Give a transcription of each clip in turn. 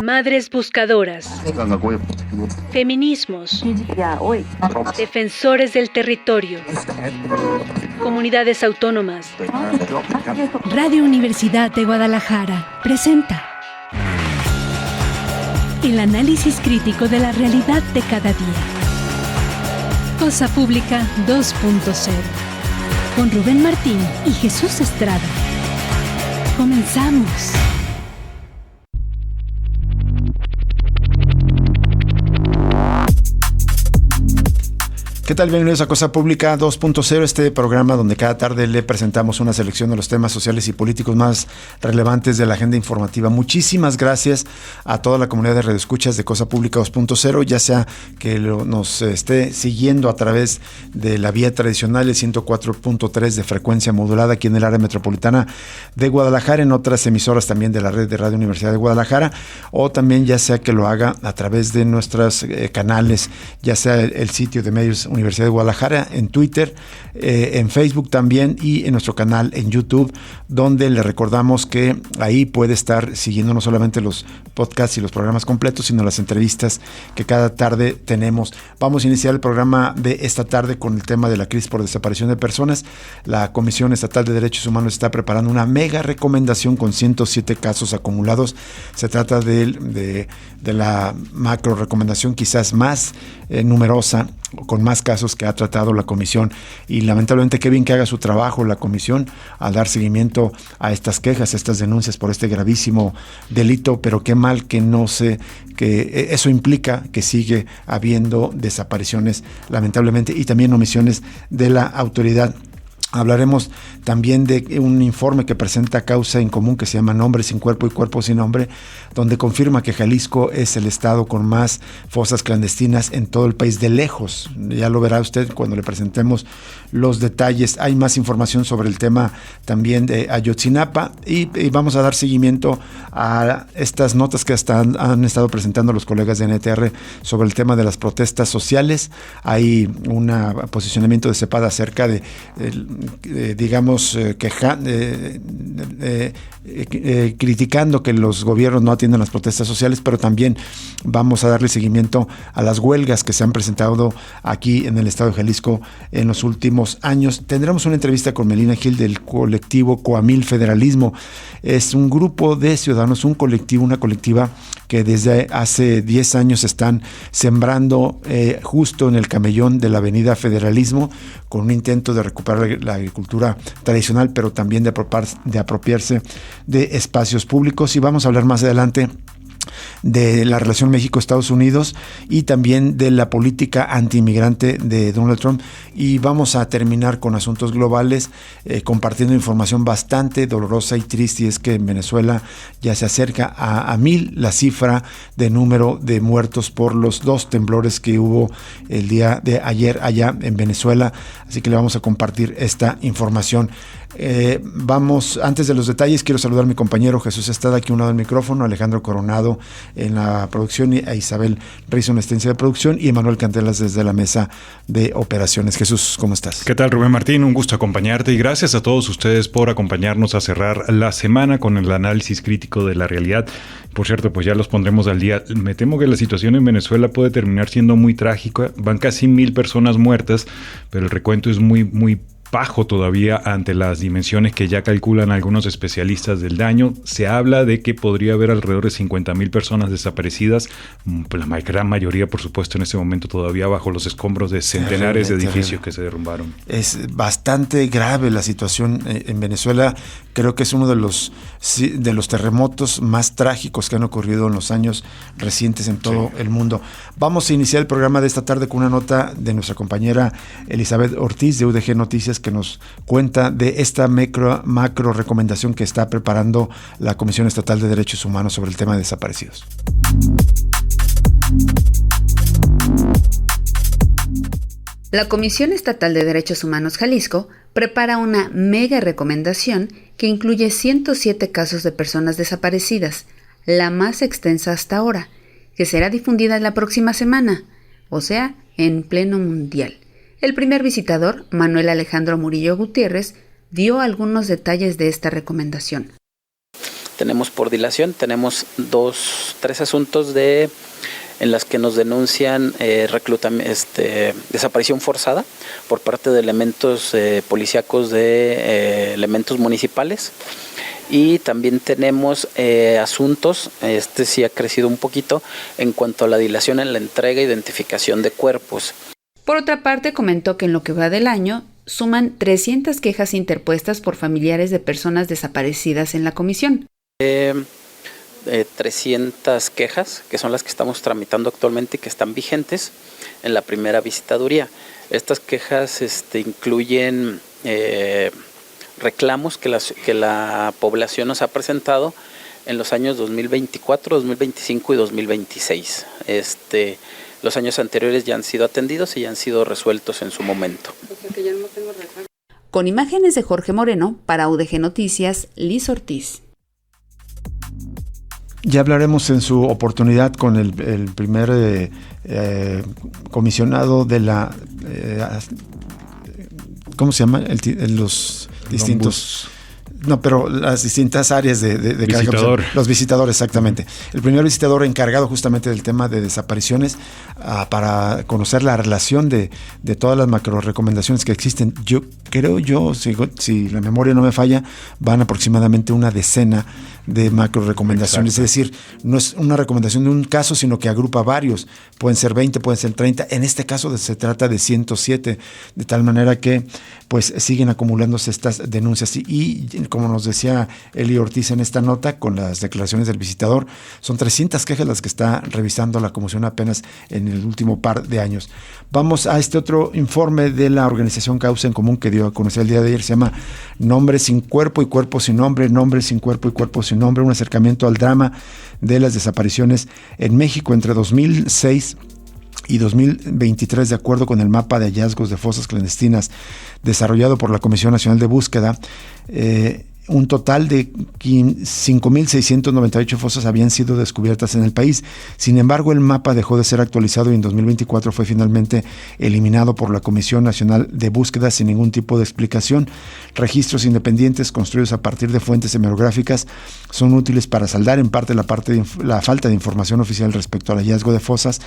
Madres buscadoras, feminismos, defensores del territorio, comunidades autónomas. Radio Universidad de Guadalajara presenta el análisis crítico de la realidad de cada día. Cosa Pública 2.0 con Rubén Martín y Jesús Estrada. Comenzamos. ¿Qué tal? Bienvenidos a Cosa Pública 2.0, este programa donde cada tarde le presentamos una selección de los temas sociales y políticos más relevantes de la agenda informativa. Muchísimas gracias a toda la comunidad de radioescuchas de Cosa Pública 2.0, ya sea que nos esté siguiendo a través de la vía tradicional, el 104.3 de frecuencia modulada aquí en el área metropolitana de Guadalajara, en otras emisoras también de la red de Radio Universidad de Guadalajara, o también ya sea que lo haga a través de nuestros canales, ya sea el sitio de medios Universidad de Guadalajara, en Twitter, en Facebook también y en nuestro canal en YouTube, donde le recordamos que ahí puede estar siguiendo no solamente los podcasts y los programas completos, sino las entrevistas que cada tarde tenemos. Vamos a iniciar el programa de esta tarde con el tema de la crisis por desaparición de personas. La Comisión Estatal de Derechos Humanos está preparando una mega recomendación con 107 casos acumulados. Se trata de la macro recomendación quizás más numerosa, con más casos que ha tratado la comisión, y lamentablemente qué bien que haga su trabajo la comisión al dar seguimiento a estas quejas, a estas denuncias por este gravísimo delito, pero qué mal que que eso implica que sigue habiendo desapariciones lamentablemente y también omisiones de la autoridad. Hablaremos también de un informe que presenta Causa en Común que se llama Nombre sin Cuerpo y Cuerpo sin Nombre, donde confirma que Jalisco es el estado con más fosas clandestinas en todo el país de lejos. Ya lo verá usted cuando le presentemos los detalles. Hay más información sobre el tema también de Ayotzinapa y vamos a dar seguimiento a estas notas que han estado presentando los colegas de NTR sobre el tema de las protestas sociales. Hay un posicionamiento de CEPAD acerca de criticando que los gobiernos no atienden las protestas sociales, pero también vamos a darle seguimiento a las huelgas que se han presentado aquí en el estado de Jalisco en los últimos años. Tendremos una entrevista con Melina Gil del colectivo Coamil Federalismo. Es un grupo de ciudadanos, una colectiva que desde hace 10 años están sembrando justo en el camellón de la avenida Federalismo, con un intento de recuperar la agricultura tradicional, pero también de apropiarse de espacios públicos. Y vamos a hablar más adelante de la relación México-Estados Unidos y también de la política antiinmigrante de Donald Trump, y vamos a terminar con asuntos globales compartiendo información bastante dolorosa y triste, y es que en Venezuela ya se acerca a 1000 la cifra de número de muertos por los 2 temblores que hubo el día de ayer allá en Venezuela, así que le vamos a compartir esta información. Antes de los detalles, quiero saludar a mi compañero Jesús Estrada aquí a un lado del micrófono, Alejandro Coronado en la producción, a Isabel Rizo en la asistencia de producción, y Emanuel Cantelas desde la mesa de operaciones. Jesús, ¿cómo estás? ¿Qué tal, Rubén Martín? Un gusto acompañarte y gracias a todos ustedes por acompañarnos a cerrar la semana con el análisis crítico de la realidad. Por cierto, pues ya los pondremos al día. Me temo que la situación en Venezuela puede terminar siendo muy trágica. Van casi 1000 personas muertas, pero el recuento es muy bajo todavía ante las dimensiones que ya calculan algunos especialistas del daño. Se habla de que podría haber alrededor de 50,000 personas desaparecidas, la gran mayoría, por supuesto, en este momento todavía bajo los escombros de centenares de edificios que se derrumbaron. Es bastante grave la situación en Venezuela. Creo que es uno de los terremotos más trágicos que han ocurrido en los años recientes en todo el mundo. Vamos a iniciar el programa de esta tarde con una nota de nuestra compañera Elizabeth Ortiz de UDG Noticias, que nos cuenta de esta macro recomendación que está preparando la Comisión Estatal de Derechos Humanos sobre el tema de desaparecidos. La Comisión Estatal de Derechos Humanos Jalisco prepara una mega recomendación que incluye 107 casos de personas desaparecidas, la más extensa hasta ahora, que será difundida la próxima semana, o sea, en pleno mundial. El primer visitador, Manuel Alejandro Murillo Gutiérrez, dio algunos detalles de esta recomendación. tenemos por dilación, tenemos 3 asuntos en las que nos denuncian desaparición forzada por parte de elementos policíacos de elementos municipales. Y también tenemos asuntos, sí ha crecido un poquito, en cuanto a la dilación en la entrega e identificación de cuerpos. Por otra parte, comentó que en lo que va del año suman 300 quejas interpuestas por familiares de personas desaparecidas en la comisión. 300 quejas, que son las que estamos tramitando actualmente y que están vigentes en la primera visitaduría. Estas quejas incluyen reclamos que la población nos ha presentado en los años 2024, 2025 y 2026. Los años anteriores ya han sido atendidos y ya han sido resueltos en su momento. Con imágenes de Jorge Moreno, para UDG Noticias, Liz Ortiz. Ya hablaremos en su oportunidad con el primer comisionado de la... ¿cómo se llama? Los distintos... No, pero las distintas áreas de visitador. Los visitadores, exactamente. El primer visitador encargado justamente del tema de desapariciones para conocer la relación de todas las macro recomendaciones que existen. Yo creo, si la memoria no me falla, van aproximadamente una decena de macro recomendaciones. Exacto. Es decir, no es una recomendación de un caso, sino que agrupa varios. Pueden ser 20, pueden ser 30. En este caso se trata de 107, de tal manera que pues siguen acumulándose estas denuncias. Y como nos decía Eli Ortiz en esta nota, con las declaraciones del visitador, son 300 quejas las que está revisando la comisión apenas en el último par de años. Vamos a este otro informe de la organización Causa en Común que dio a conocer el día de ayer. Se llama Nombre sin cuerpo y cuerpo sin nombre, nombre sin cuerpo y cuerpo sin nombre, un acercamiento al drama de las desapariciones en México entre 2006 y 2023, de acuerdo con el mapa de hallazgos de fosas clandestinas desarrollado por la Comisión Nacional de Búsqueda. Un total de 5.698 fosas habían sido descubiertas en el país. Sin embargo, el mapa dejó de ser actualizado y en 2024 fue finalmente eliminado por la Comisión Nacional de Búsqueda sin ningún tipo de explicación. Registros independientes construidos a partir de fuentes hemerográficas son útiles para saldar en parte la falta de información oficial respecto al hallazgo de fosas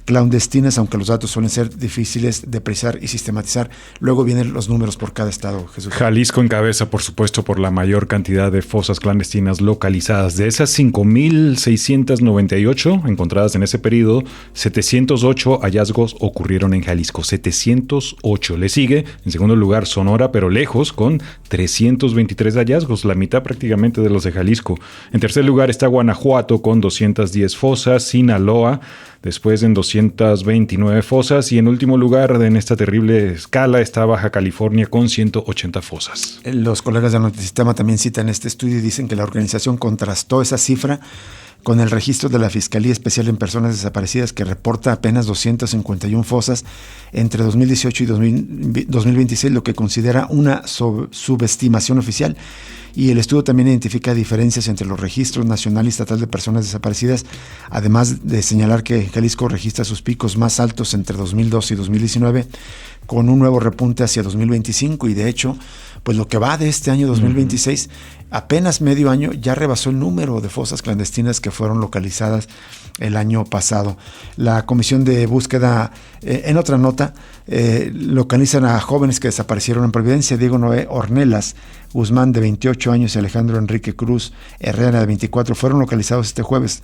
clandestinas, aunque los datos suelen ser difíciles de precisar y sistematizar. Luego vienen los números por cada estado, Jesús. Jalisco encabeza, por supuesto, por la mayor cantidad de fosas clandestinas localizadas. De esas 5.698 encontradas en ese periodo, 708 hallazgos ocurrieron en Jalisco. 708. Le sigue, en segundo lugar, Sonora, pero lejos, con 323 hallazgos, la mitad prácticamente de los de Jalisco. En tercer lugar está Guanajuato, con 210 fosas. Sinaloa, después en 229 fosas, y en último lugar en esta terrible escala está Baja California con 180 fosas. Los colegas de Notisistema también citan este estudio y dicen que la organización contrastó esa cifra con el registro de la Fiscalía Especial en Personas Desaparecidas, que reporta apenas 251 fosas entre 2018 y 2026, lo que considera una subestimación oficial. Y el estudio también identifica diferencias entre los registros nacional y estatal de personas desaparecidas, además de señalar que Jalisco registra sus picos más altos entre 2012 y 2019, con un nuevo repunte hacia 2025, y de hecho, pues lo que va de este año 2026, apenas medio año, ya rebasó el número de fosas clandestinas que fueron localizadas el año pasado. La Comisión de Búsqueda, en otra nota, localizan a jóvenes que desaparecieron en Providencia. Diego Noé Ornelas Guzmán, de 28 años, y Alejandro Enrique Cruz Herrera, de 24, fueron localizados este jueves.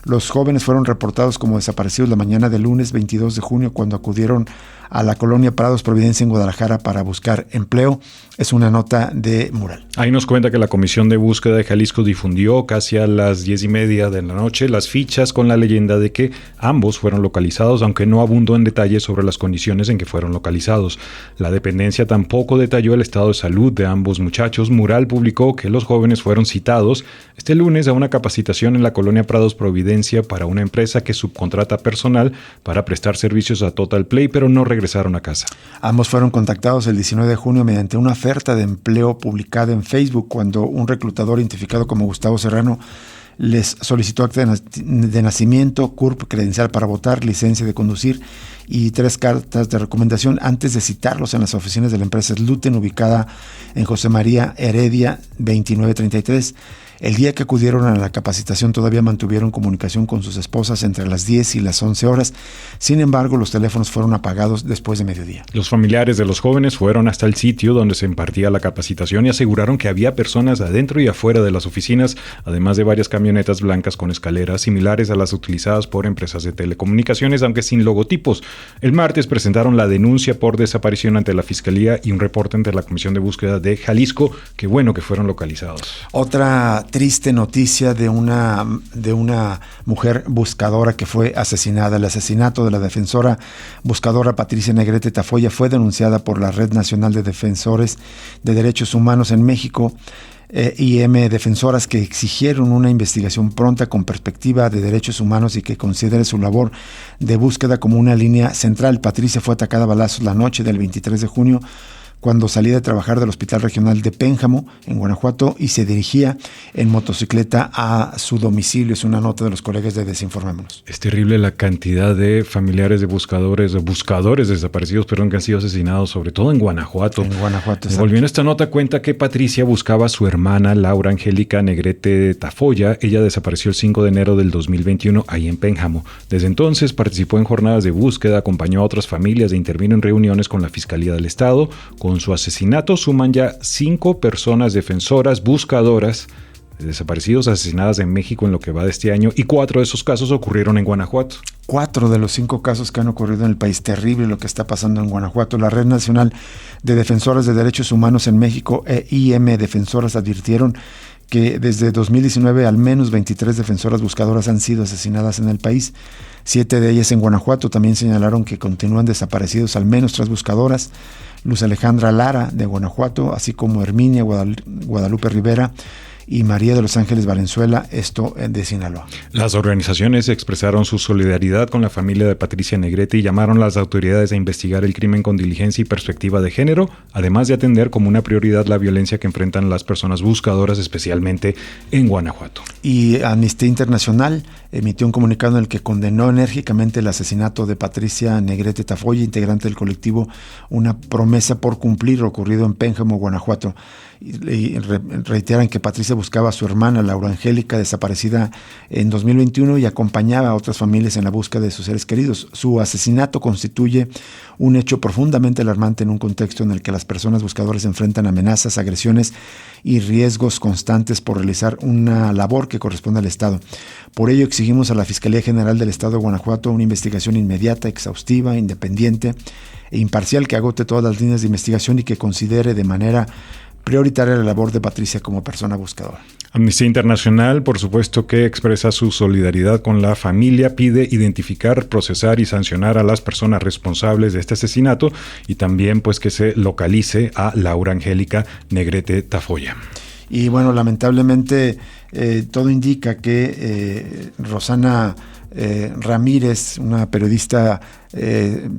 Los jóvenes fueron reportados como desaparecidos la mañana del lunes 22 de junio cuando acudieron a la colonia Prados Providencia en Guadalajara para buscar empleo. Es una nota de Mural. Ahí nos cuenta que la Comisión de Búsqueda de Jalisco difundió casi a las 10:30 de la noche las fichas con la leyenda de que ambos fueron localizados, aunque no abundó en detalles sobre las condiciones en que fueron localizados. La dependencia tampoco detalló el estado de salud de ambos muchachos. Mural publicó que los jóvenes fueron citados este lunes a una capacitación en la colonia Prados Providencia para una empresa que subcontrata personal para prestar servicios a Total Play, pero no regresaron a casa. Ambos fueron contactados el 19 de junio mediante una oferta de empleo publicada en Facebook, cuando un reclutador identificado como Gustavo Serrano les solicitó acta de nacimiento, CURP, credencial para votar, licencia de conducir y 3 cartas de recomendación antes de citarlos en las oficinas de la empresa Sluten, ubicada en José María Heredia 2933. El día que acudieron a la capacitación todavía mantuvieron comunicación con sus esposas entre las 10 y las 11 horas. Sin embargo, los teléfonos fueron apagados después de mediodía. Los familiares de los jóvenes fueron hasta el sitio donde se impartía la capacitación y aseguraron que había personas adentro y afuera de las oficinas, además de varias camionetas blancas con escaleras similares a las utilizadas por empresas de telecomunicaciones, aunque sin logotipos. El martes presentaron la denuncia por desaparición ante la Fiscalía y un reporte ante la Comisión de Búsqueda de Jalisco. Qué bueno que fueron localizados. Otra triste noticia de una mujer buscadora que fue asesinada. El asesinato de la defensora buscadora Patricia Negrete Tafolla fue denunciada por la Red Nacional de Defensores de Derechos Humanos en México, IM Defensoras, que exigieron una investigación pronta con perspectiva de derechos humanos y que considere su labor de búsqueda como una línea central. Patricia fue atacada a balazos la noche del 23 de junio cuando salía de trabajar del Hospital Regional de Pénjamo, en Guanajuato, y se dirigía en motocicleta a su domicilio. Es una nota de los colegas de Desinformémonos. Es terrible la cantidad de familiares de buscadores desaparecidos, que han sido asesinados, sobre todo en Guanajuato. En Guanajuato, exacto. Volviendo a esta nota, cuenta que Patricia buscaba a su hermana Laura Angélica Negrete Tafolla. Ella desapareció el 5 de enero del 2021 ahí en Pénjamo. Desde entonces participó en jornadas de búsqueda, acompañó a otras familias e intervino en reuniones con la Fiscalía del Estado. Con su asesinato suman ya 5 personas defensoras buscadoras de desaparecidos asesinadas en México en lo que va de este año, y 4 de esos casos ocurrieron en Guanajuato. 4 de los 5 casos que han ocurrido en el país. Terrible lo que está pasando en Guanajuato. La Red Nacional de Defensoras de Derechos Humanos en México, IM Defensoras, advirtieron que desde 2019 al menos 23 defensoras buscadoras han sido asesinadas en el país, 7 de ellas en Guanajuato. También señalaron que continúan desaparecidos al menos 3 buscadoras: Luz Alejandra Lara, de Guanajuato, así como Herminia Guadalupe Rivera y María de los Ángeles Valenzuela, esto de Sinaloa. Las organizaciones expresaron su solidaridad con la familia de Patricia Negrete y llamaron a las autoridades a investigar el crimen con diligencia y perspectiva de género, además de atender como una prioridad la violencia que enfrentan las personas buscadoras, especialmente en Guanajuato. Y Amnistía Internacional emitió un comunicado en el que condenó enérgicamente el asesinato de Patricia Negrete Tafolla, integrante del colectivo Una Promesa por Cumplir, ocurrido en Pénjamo, Guanajuato. Y reiteran que Patricia buscaba a su hermana Laura Angélica, desaparecida en 2021, y acompañaba a otras familias en la búsqueda de sus seres queridos. Su asesinato constituye un hecho profundamente alarmante en un contexto en el que las personas buscadoras enfrentan amenazas, agresiones y riesgos constantes por realizar una labor que corresponde al Estado. Por ello exigimos a la Fiscalía General del Estado de Guanajuato una investigación inmediata, exhaustiva, independiente e imparcial que agote todas las líneas de investigación y que considere de manera prioritaria la labor de Patricia como persona buscadora. Amnistía Internacional, por supuesto, que expresa su solidaridad con la familia, pide identificar, procesar y sancionar a las personas responsables de este asesinato y también pues que se localice a Laura Angélica Negrete Tafolla. Y bueno, lamentablemente todo indica que Rosana Ramírez, una periodista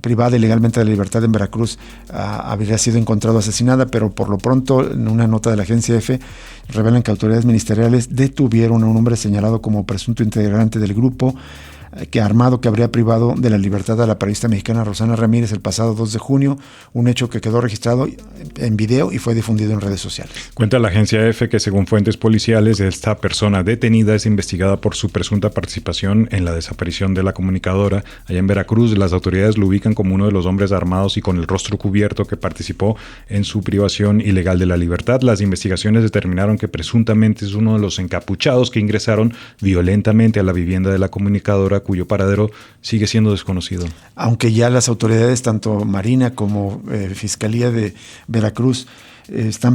privada ilegalmente de la libertad en Veracruz, habría sido encontrada asesinada, pero por lo pronto, en una nota de la agencia EFE, revelan que autoridades ministeriales detuvieron a un hombre señalado como presunto integrante del grupo que habría privado de la libertad a la periodista mexicana Rosana Ramírez el pasado 2 de junio, un hecho que quedó registrado en video y fue difundido en redes sociales. Cuenta la agencia EFE que, según fuentes policiales, esta persona detenida es investigada por su presunta participación en la desaparición de la comunicadora allá en Veracruz. Las autoridades lo ubican como uno de los hombres armados y con el rostro cubierto que participó en su privación ilegal de la libertad. Las investigaciones determinaron que presuntamente es uno de los encapuchados que ingresaron violentamente a la vivienda de la comunicadora, cuyo paradero sigue siendo desconocido. Aunque ya las autoridades, tanto Marina como Fiscalía de Veracruz,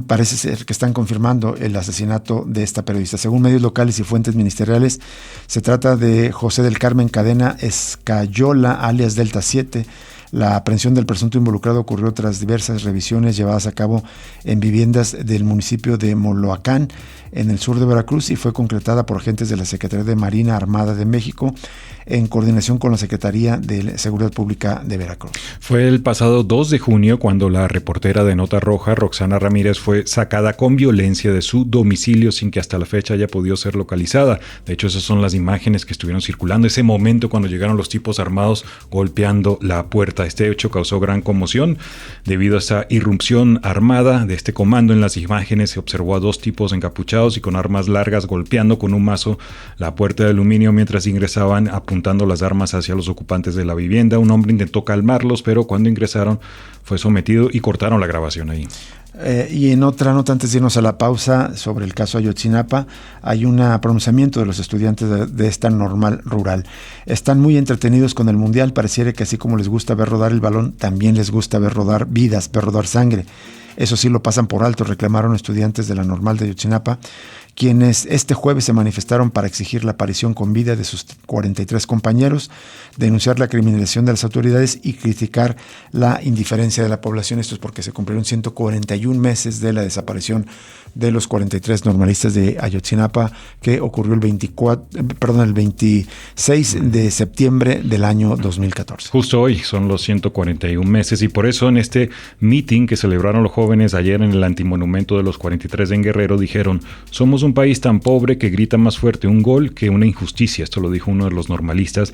parece ser que están confirmando el asesinato de esta periodista. Según medios locales y fuentes ministeriales, se trata de José del Carmen Cadena Escayola, alias Delta 7. La aprehensión del presunto involucrado ocurrió tras diversas revisiones llevadas a cabo en viviendas del municipio de Moloacán, en el sur de Veracruz, y fue concretada por agentes de la Secretaría de Marina Armada de México en coordinación con la Secretaría de Seguridad Pública de Veracruz. Fue el pasado 2 de junio cuando la reportera de Nota Roja, Roxana Ramírez, fue sacada con violencia de su domicilio sin que hasta la fecha haya podido ser localizada. De hecho, esas son las imágenes que estuvieron circulando, ese momento cuando llegaron los tipos armados golpeando la puerta Zapata. Este hecho causó gran conmoción debido a esta irrupción armada de este comando. En las imágenes se observó a 2 tipos encapuchados y con armas largas golpeando con un mazo la puerta de aluminio mientras ingresaban, apuntando las armas hacia los ocupantes de la vivienda. Un hombre intentó calmarlos, pero cuando ingresaron fue sometido y cortaron la grabación ahí. Y en otra nota, antes de irnos a la pausa, sobre el caso Ayotzinapa, hay un pronunciamiento de los estudiantes de esta normal rural. Están muy entretenidos con el mundial, pareciera que así como les gusta ver rodar el balón, también les gusta ver rodar vidas, ver rodar sangre. Eso sí lo pasan por alto, reclamaron estudiantes de la normal de Ayotzinapa, quienes este jueves se manifestaron para exigir la aparición con vida de sus 43 compañeros, denunciar la criminalización de las autoridades y criticar la indiferencia de la población. Esto es porque se cumplieron 141 meses de la desaparición de los 43 normalistas de Ayotzinapa, que ocurrió el 26 de septiembre del año 2014. Justo hoy son los 141 meses y por eso en este meeting que celebraron los jóvenes ayer en el antimonumento de los 43 en Guerrero dijeron: somos un país tan pobre que grita más fuerte un gol que una injusticia. Esto lo dijo uno de los normalistas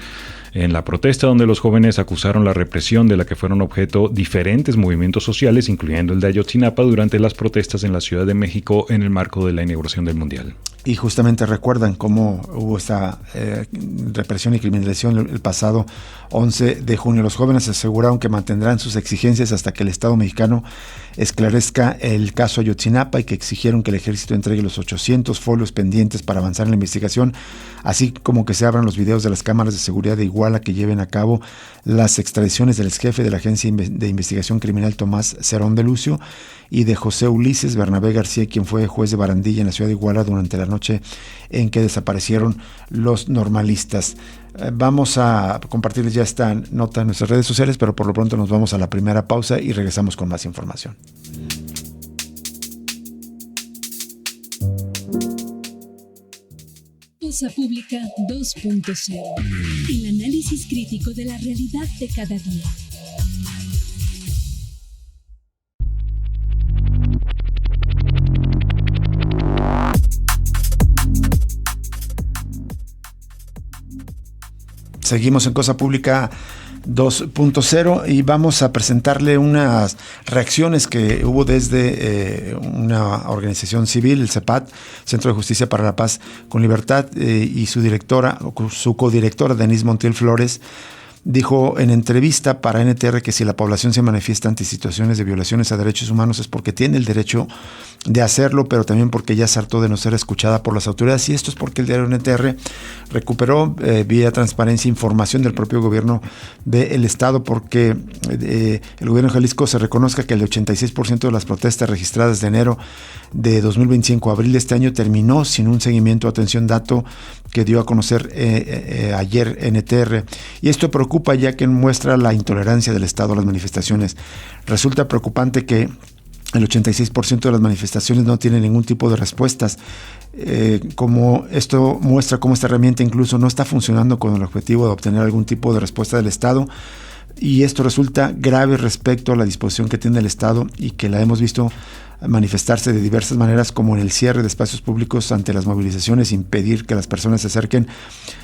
en la protesta, donde los jóvenes acusaron la represión de la que fueron objeto diferentes movimientos sociales, incluyendo el de Ayotzinapa, durante las protestas en la Ciudad de México en el marco de la inauguración del Mundial. Y justamente recuerdan cómo hubo esta represión y criminalización el pasado 11 de junio. Los jóvenes aseguraron que mantendrán sus exigencias hasta que el Estado mexicano esclarezca el caso Ayotzinapa y que exigieron que el ejército entregue los 800 folios pendientes para avanzar en la investigación, así como que se abran los videos de las cámaras de seguridad de Iguala que lleven a cabo las extradiciones del exjefe de la Agencia de Investigación Criminal Tomás Cerón de Lucio y de José Ulises Bernabé García, quien fue juez de Barandilla en la ciudad de Iguala durante la noche en que desaparecieron los normalistas. Vamos a compartirles ya esta nota en nuestras redes sociales, pero por lo pronto nos vamos a la primera pausa y regresamos con más información. Cosa Pública 2.0. El análisis crítico de la realidad de cada día. Seguimos en Cosa Pública 2.0 y vamos a presentarle unas reacciones que hubo desde una organización civil, el CEPAT, Centro de Justicia para la Paz con Libertad, y su directora, su codirectora, Denise Montiel Flores, dijo en entrevista para NTR que si la población se manifiesta ante situaciones de violaciones a derechos humanos es porque tiene el derecho de hacerlo, pero también porque ya se hartó de no ser escuchada por las autoridades. Y esto es porque el diario NTR recuperó vía transparencia información del propio gobierno del estado, porque el gobierno de Jalisco se reconozca que el 86% de las protestas registradas de enero de 2025 a abril de este año terminó sin un seguimiento o atención, dato que dio a conocer ayer NTR. Y esto preocupa ya que muestra la intolerancia del Estado a las manifestaciones. Resulta preocupante que el 86% de las manifestaciones no tienen ningún tipo de respuestas. Como esto muestra cómo esta herramienta incluso no está funcionando con el objetivo de obtener algún tipo de respuesta del Estado. Y esto resulta grave respecto a la disposición que tiene el Estado y que la hemos visto manifestarse de diversas maneras, como en el cierre de espacios públicos ante las movilizaciones, impedir que las personas se acerquen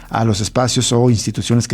a los espacios o instituciones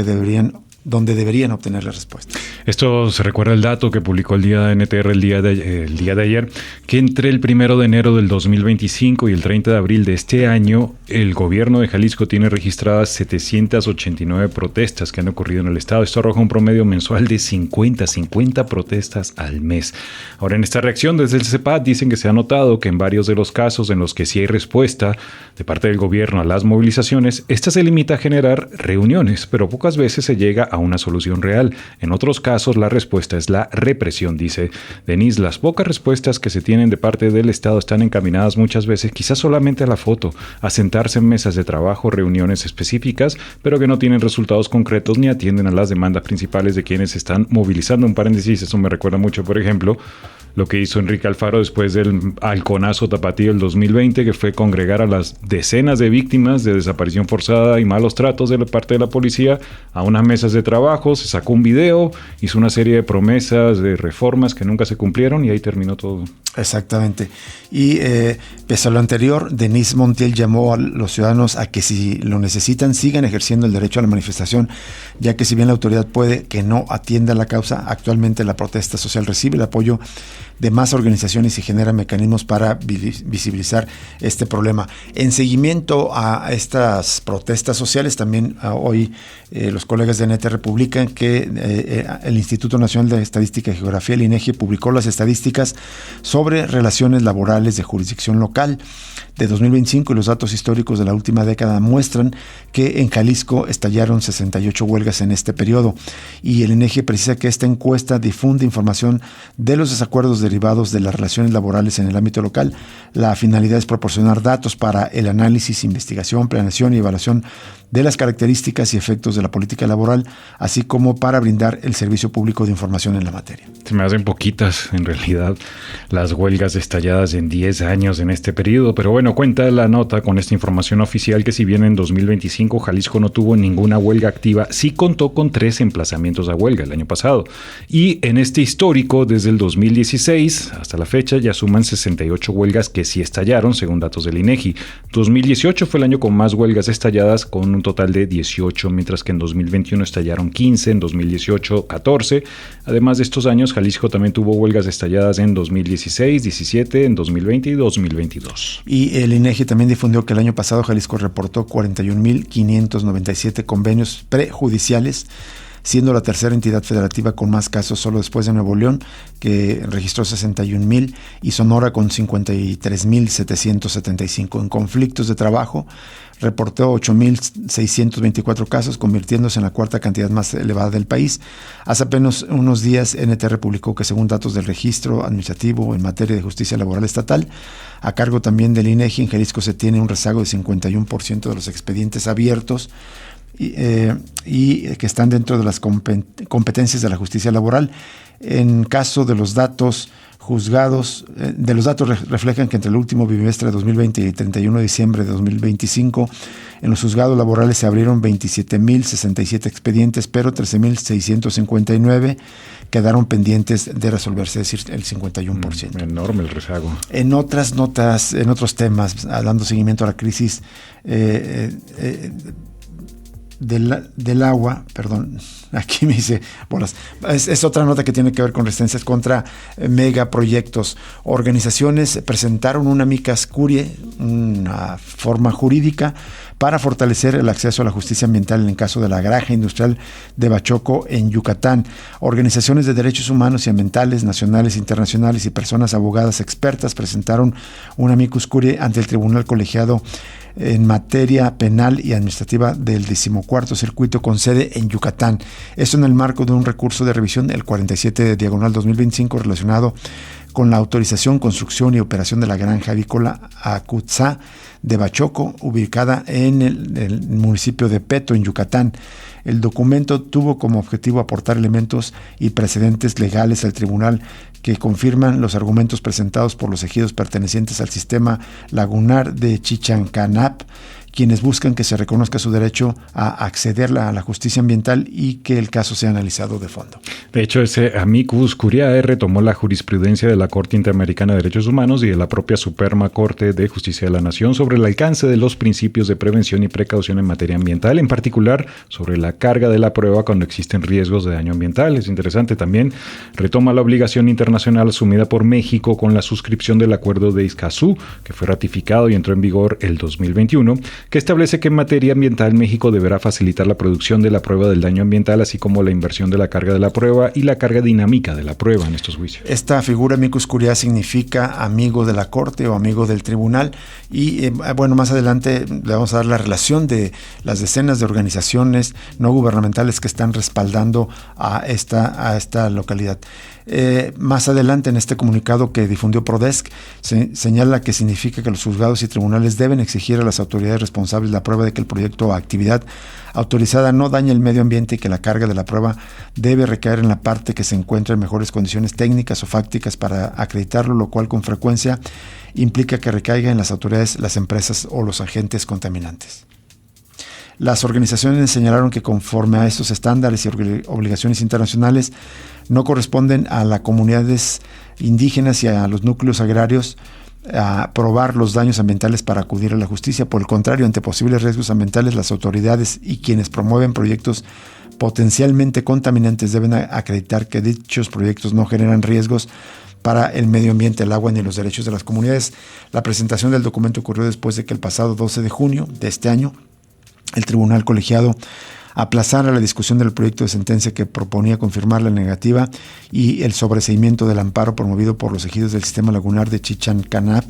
donde deberían obtener la respuesta. Esto se recuerda el dato que publicó el día de NTR el día de ayer, que entre el 1 de enero del 2025 y el 30 de abril de este año, el gobierno de Jalisco tiene registradas 789 protestas que han ocurrido en el estado. Esto arroja un promedio mensual de 50 protestas al mes. Ahora, en esta reacción desde el CEPAT dicen que se ha notado que en varios de los casos en los que sí hay respuesta de parte del gobierno a las movilizaciones, esta se limita a generar reuniones, pero pocas veces se llega a una solución real. En otros casos, la respuesta es la represión, dice Denise. Las pocas respuestas que se tienen de parte del Estado están encaminadas muchas veces, quizás solamente a la foto, a sentarse en mesas de trabajo, reuniones específicas, pero que no tienen resultados concretos ni atienden a las demandas principales de quienes están movilizando. Un paréntesis, eso me recuerda mucho, por ejemplo, lo que hizo Enrique Alfaro después del halconazo tapatío del 2020, que fue congregar a las decenas de víctimas de desaparición forzada y malos tratos de la parte de la policía a unas mesas de trabajo, se sacó un video, hizo una serie de promesas de reformas que nunca se cumplieron y ahí terminó todo. Exactamente. Y pese a lo anterior, Denise Montiel llamó a los ciudadanos a que si lo necesitan sigan ejerciendo el derecho a la manifestación, ya que si bien la autoridad puede que no atienda la causa, actualmente la protesta social recibe el apoyo de más organizaciones y genera mecanismos para visibilizar este problema. En seguimiento a estas protestas sociales, también hoy los colegas de NTR publican que el Instituto Nacional de Estadística y Geografía, el INEGI, publicó las estadísticas sobre relaciones laborales de jurisdicción local de 2025 y los datos históricos de la última década muestran que en Jalisco estallaron 68 huelgas en este periodo, y el INEGI precisa que esta encuesta difunde información de los desacuerdos derivados de las relaciones laborales en el ámbito local. La finalidad es proporcionar datos para el análisis, investigación, planeación y evaluación de las características y efectos de la política laboral, así como para brindar el servicio público de información en la materia. Se me hacen poquitas, en realidad, las huelgas estalladas en 10 años en este periodo, pero bueno, cuenta la nota con esta información oficial que si bien en 2025 Jalisco no tuvo ninguna huelga activa, sí contó con 3 emplazamientos a huelga el año pasado. Y en este histórico, desde el 2016 hasta la fecha, ya suman 68 huelgas que sí estallaron, según datos del INEGI. 2018 fue el año con más huelgas estalladas, con un total de 18, mientras que en 2021 estallaron 15, en 2018 14. Además de estos años, Jalisco también tuvo huelgas estalladas en 2016, 17, en 2020 y 2022. Y el INEGI también difundió que el año pasado Jalisco reportó 41.597 convenios prejudiciales, siendo la tercera entidad federativa con más casos, solo después de Nuevo León, que registró 61,000, y Sonora con 53,775. En conflictos de trabajo, reportó 8,624 casos, convirtiéndose en la cuarta cantidad más elevada del país. Hace apenas unos días, NTR publicó que según datos del registro administrativo en materia de justicia laboral estatal, a cargo también del INEGI, en Jalisco se tiene un rezago de 51% de los expedientes abiertos y que están dentro de las competencias de la justicia laboral. En caso de los datos juzgados, los datos reflejan que entre el último bimestre de 2020 y el 31 de diciembre de 2025, en los juzgados laborales se abrieron 27,067 expedientes, pero 13,659 quedaron pendientes de resolverse, es decir, el 51%. Enorme el rezago. En otras notas, en otros temas, dando seguimiento a la crisis del agua, perdón, aquí me dice bolas, es otra nota que tiene que ver con resistencias contra megaproyectos. Organizaciones presentaron una amicus curiae, una forma jurídica para fortalecer el acceso a la justicia ambiental en el caso de la granja industrial de Bachoco en Yucatán. Organizaciones de derechos humanos y ambientales nacionales, internacionales y personas abogadas expertas presentaron una amicus curiae ante el Tribunal Colegiado en materia penal y administrativa del 14º Circuito con sede en Yucatán. Esto en el marco de un recurso de revisión, el 47/2025, relacionado con la autorización, construcción y operación de la granja avícola Acutzá de Bachoco, ubicada en el municipio de Peto, en Yucatán. El documento tuvo como objetivo aportar elementos y precedentes legales al tribunal que confirman los argumentos presentados por los ejidos pertenecientes al sistema lagunar de Chichancanap, quienes buscan que se reconozca su derecho a acceder a la justicia ambiental y que el caso sea analizado de fondo. De hecho, ese amicus curiae retomó la jurisprudencia de la Corte Interamericana de Derechos Humanos y de la propia Suprema Corte de Justicia de la Nación sobre el alcance de los principios de prevención y precaución en materia ambiental, en particular sobre la carga de la prueba cuando existen riesgos de daño ambiental. Es interesante también, retoma la obligación internacional asumida por México con la suscripción del Acuerdo de Escazú, que fue ratificado y entró en vigor el 2021, que establece que en materia ambiental México deberá facilitar la producción de la prueba del daño ambiental, así como la inversión de la carga de la prueba y la carga dinámica de la prueba en estos juicios. Esta figura amicus curiae significa amigo de la Corte o amigo del tribunal, y bueno, más adelante le vamos a dar la relación de las decenas de organizaciones no gubernamentales que están respaldando a esta localidad. Más adelante, en este comunicado que difundió Prodesc, se señala que significa que los juzgados y tribunales deben exigir a las autoridades responsables la prueba de que el proyecto o actividad autorizada no daña el medio ambiente y que la carga de la prueba debe recaer en la parte que se encuentra en mejores condiciones técnicas o fácticas para acreditarlo, lo cual con frecuencia implica que recaiga en las autoridades, las empresas o los agentes contaminantes. Las organizaciones señalaron que conforme a estos estándares y obligaciones internacionales no corresponden a las comunidades indígenas y a los núcleos agrarios a probar los daños ambientales para acudir a la justicia. Por el contrario, ante posibles riesgos ambientales, las autoridades y quienes promueven proyectos potencialmente contaminantes deben acreditar que dichos proyectos no generan riesgos para el medio ambiente, el agua ni los derechos de las comunidades. La presentación del documento ocurrió después de que el pasado 12 de junio de este año el tribunal colegiado aplazara la discusión del proyecto de sentencia que proponía confirmar la negativa y el sobreseimiento del amparo promovido por los ejidos del sistema lagunar de Chichancanap.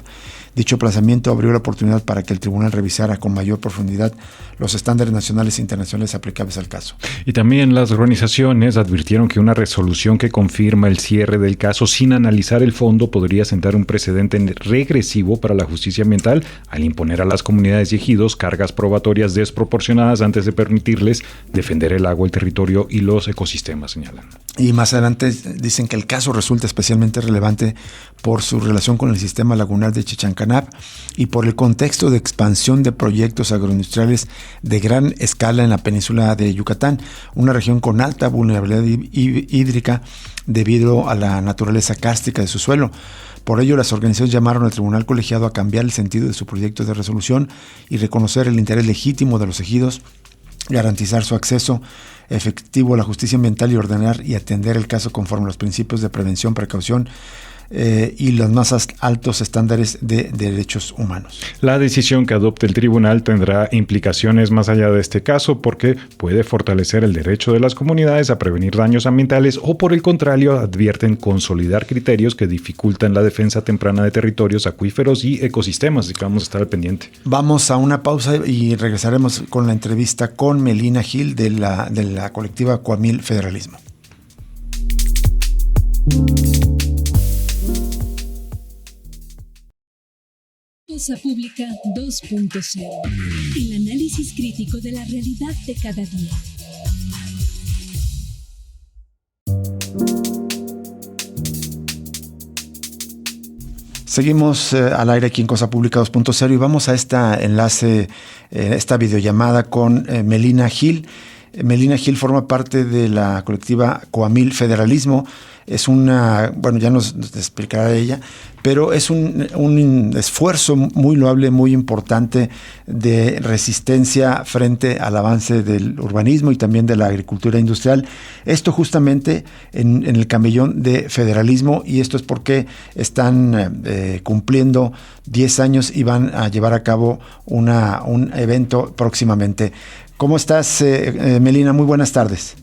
Dicho aplazamiento abrió la oportunidad para que el tribunal revisara con mayor profundidad los estándares nacionales e internacionales aplicables al caso. Y también las organizaciones advirtieron que una resolución que confirma el cierre del caso sin analizar el fondo podría sentar un precedente regresivo para la justicia ambiental al imponer a las comunidades y ejidos cargas probatorias desproporcionadas antes de permitirles defender el agua, el territorio y los ecosistemas, señalan. Y más adelante dicen que el caso resulta especialmente relevante por su relación con el sistema lagunar de Chichancanap y por el contexto de expansión de proyectos agroindustriales de gran escala en la península de Yucatán, una región con alta vulnerabilidad hídrica debido a la naturaleza kárstica de su suelo. Por ello, las organizaciones llamaron al tribunal colegiado a cambiar el sentido de su proyecto de resolución y reconocer el interés legítimo de los ejidos, garantizar su acceso efectivo a la justicia ambiental y ordenar y atender el caso conforme a los principios de prevención, precaución y los más altos estándares de derechos humanos. La decisión que adopte el tribunal tendrá implicaciones más allá de este caso porque puede fortalecer el derecho de las comunidades a prevenir daños ambientales o, por el contrario, advierten consolidar criterios que dificultan la defensa temprana de territorios, acuíferos y ecosistemas. Así que vamos a estar al pendiente. Vamos a una pausa y regresaremos con la entrevista con Melina Gil de la colectiva Coamil Federalismo. Cosa Pública 2.0. El análisis crítico de la realidad de cada día. Seguimos al aire aquí en Cosa Pública 2.0 y vamos a esta videollamada con Melina Gil. Melina Gil forma parte de la colectiva Coamil Federalismo. Es ya nos explicará ella, pero es un esfuerzo muy loable, muy importante de resistencia frente al avance del urbanismo y también de la agricultura industrial. Esto justamente en el camellón de federalismo, y esto es porque están cumpliendo 10 años y van a llevar a cabo un evento próximamente. ¿Cómo estás, Melina? Muy buenas tardes.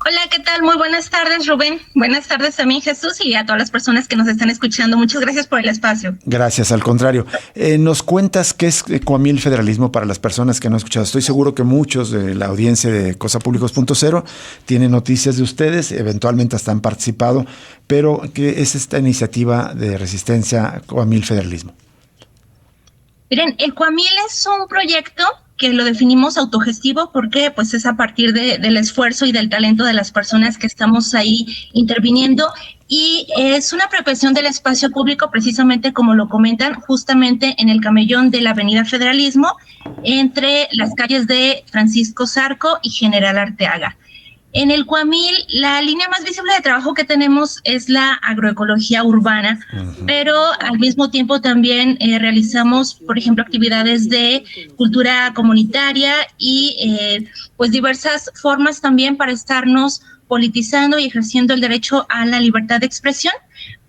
Hola, ¿qué tal? Muy buenas tardes, Rubén. Buenas tardes también, Jesús, y a todas las personas que nos están escuchando. Muchas gracias por el espacio. Gracias, al contrario. ¿Nos cuentas qué es Coamil Federalismo para las personas que no han escuchado? Estoy seguro que muchos de la audiencia de Cosa Pública 2.0 tienen noticias de ustedes, eventualmente hasta han participado, pero ¿qué es esta iniciativa de resistencia Coamil Federalismo? Miren, el Coamil es un proyecto que lo definimos autogestivo porque pues es a partir del esfuerzo y del talento de las personas que estamos ahí interviniendo, y es una apropiación del espacio público, precisamente como lo comentan, justamente en el camellón de la Avenida Federalismo, entre las calles de Francisco Zarco y General Arteaga. En el Coamil, la línea más visible de trabajo que tenemos es la agroecología urbana, pero al mismo tiempo también realizamos, por ejemplo, actividades de cultura comunitaria y pues diversas formas también para estarnos politizando y ejerciendo el derecho a la libertad de expresión.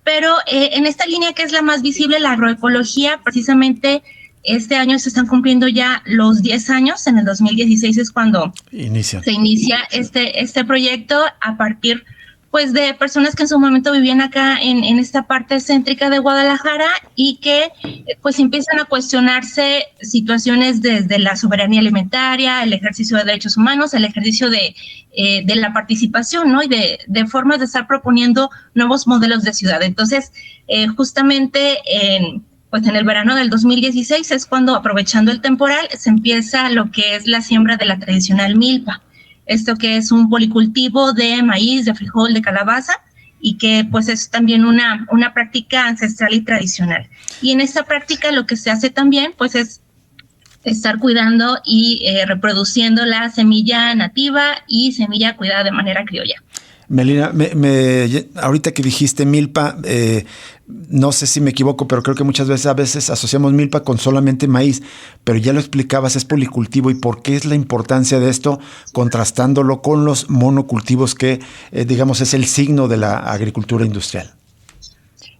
Pero en esta línea que es la más visible, la agroecología, precisamente este año se están cumpliendo ya los 10 años, en el 2016 es cuando se inicia este proyecto a partir pues de personas que en su momento vivían acá en esta parte céntrica de Guadalajara y que pues empiezan a cuestionarse situaciones desde la soberanía alimentaria, el ejercicio de derechos humanos, el ejercicio de la participación, ¿no? Y de formas de estar proponiendo nuevos modelos de ciudad. Entonces, justamente en el verano del 2016 es cuando, aprovechando el temporal, se empieza lo que es la siembra de la tradicional milpa. Esto que es un policultivo de maíz, de frijol, de calabaza, y que pues es también una práctica ancestral y tradicional. Y en esta práctica lo que se hace también pues es estar cuidando y reproduciendo la semilla nativa y semilla cuidada de manera criolla. Melina, ahorita que dijiste milpa, no sé si me equivoco, pero creo que muchas veces asociamos milpa con solamente maíz, pero ya lo explicabas, es policultivo. ¿Y por qué es la importancia de esto, contrastándolo con los monocultivos que, digamos, es el signo de la agricultura industrial?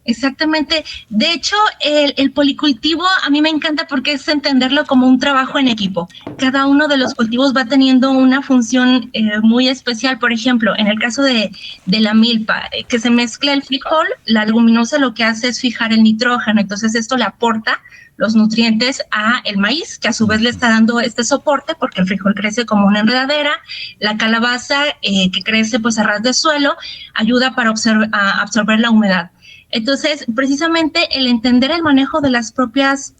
Exactamente. De hecho, el policultivo a mí me encanta porque es entenderlo como un trabajo en equipo. Cada uno de los cultivos va teniendo una función muy especial. Por ejemplo, en el caso de la milpa, que se mezcla el frijol, la leguminosa lo que hace es fijar el nitrógeno. Entonces esto le aporta los nutrientes a el maíz, que a su vez le está dando este soporte porque el frijol crece como una enredadera. La calabaza, que crece pues a ras de suelo, ayuda para a absorber la humedad. Entonces, precisamente el entender el manejo de los propios